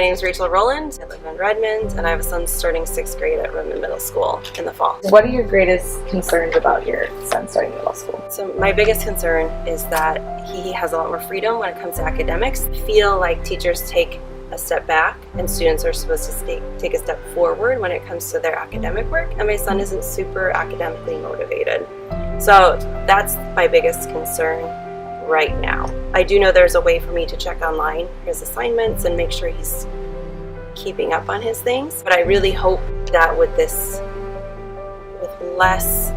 name is Rachel Rowland. I live in Redmond, and I have a son starting 6th grade at Redmond Middle School in the fall. What are your greatest concerns about your son starting middle school? So my biggest concern is that he has a lot more freedom when it comes to academics. I feel like teachers take a step back and students are supposed to take a step forward when it comes to their academic work, and my son isn't super academically motivated. So that's my biggest concern right now. I do know there's a way for me to check online his assignments and make sure he's keeping up on his things, but I really hope that with less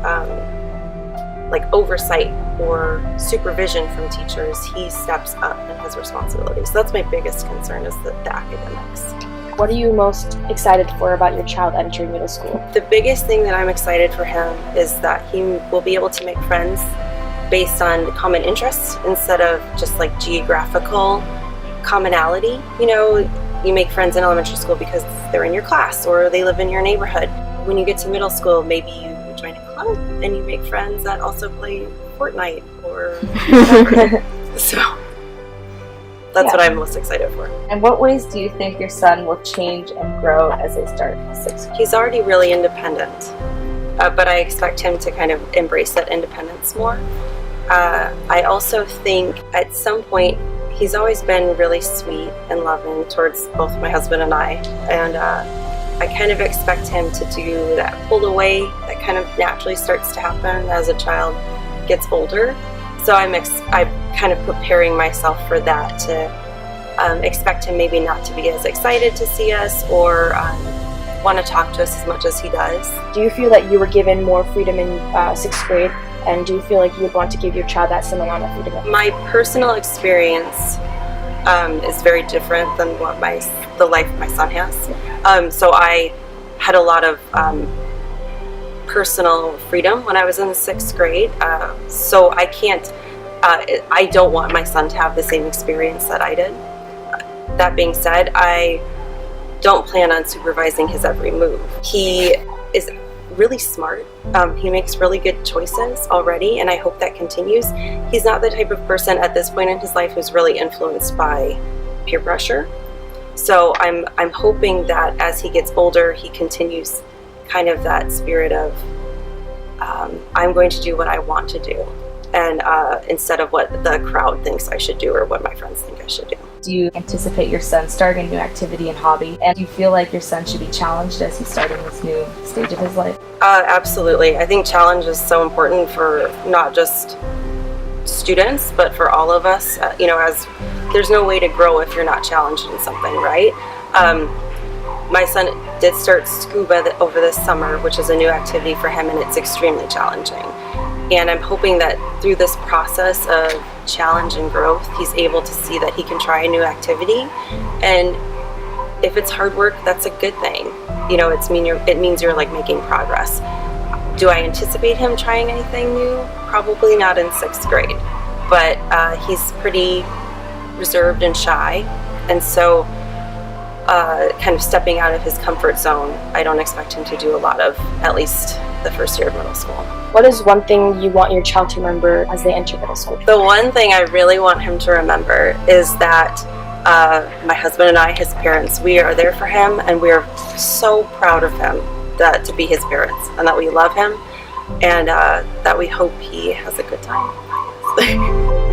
like oversight or supervision from teachers, he steps up in his responsibilities. So that's my biggest concern, is the academics. What are you most excited for about your child entering middle school? The biggest thing that I'm excited for him is that he will be able to make friends based on common interests instead of just like geographical commonality. You know, you make friends in elementary school because they're in your class or they live in your neighborhood. When you get to middle school, maybe you join a club and you make friends that also play Fortnite or whatever. So that's what I'm most excited for. And what ways do you think your son will change and grow as they start 6th grade? He's already really independent, but I expect him to kind of embrace that independence more. I also think at some point he's always been really sweet and loving towards both my husband and I, and I kind of expect him to do that pull away that kind of naturally starts to happen as a child gets older. So I'm kind of preparing myself for that, to expect him maybe not to be as excited to see us or want to talk to us as much as he does. Do you feel that you were given more freedom in 6th grade? And do you feel like you would want to give your child that similar amount of freedom? My personal experience is very different than what the life my son has. So I had a lot of personal freedom when I was in the 6th grade. So I can't, I don't want my son to have the same experience that I did. That being said, I don't plan on supervising his every move. He is really smart. He makes really good choices already, and I hope that continues. He's not the type of person at this point in his life who's really influenced by peer pressure. So I'm hoping that as he gets older, he continues kind of that spirit of I'm going to do what I want to do, and instead of what the crowd thinks I should do or what my friends think I should do. Do you anticipate your son starting a new activity and hobby? And do you feel like your son should be challenged as he's starting this new stage of his life? Absolutely. I think challenge is so important for not just students, but for all of us. You know, as there's no way to grow if you're not challenged in something, right? My son did start scuba over this summer, which is a new activity for him, and it's extremely challenging. And I'm hoping that through this process of challenge and growth, he's able to see that he can try a new activity. And if it's hard work, that's a good thing. You know, it means you're like making progress. Do I anticipate him trying anything new? Probably not in 6th grade, but he's pretty reserved and shy. And so kind of stepping out of his comfort zone, I don't expect him to do a lot of, at least the first year of middle school. What is one thing you want your child to remember as they enter middle school? The one thing I really want him to remember is that my husband and I, his parents, we are there for him, and we are so proud of him to be his parents, and that we love him, and that we hope he has a good time.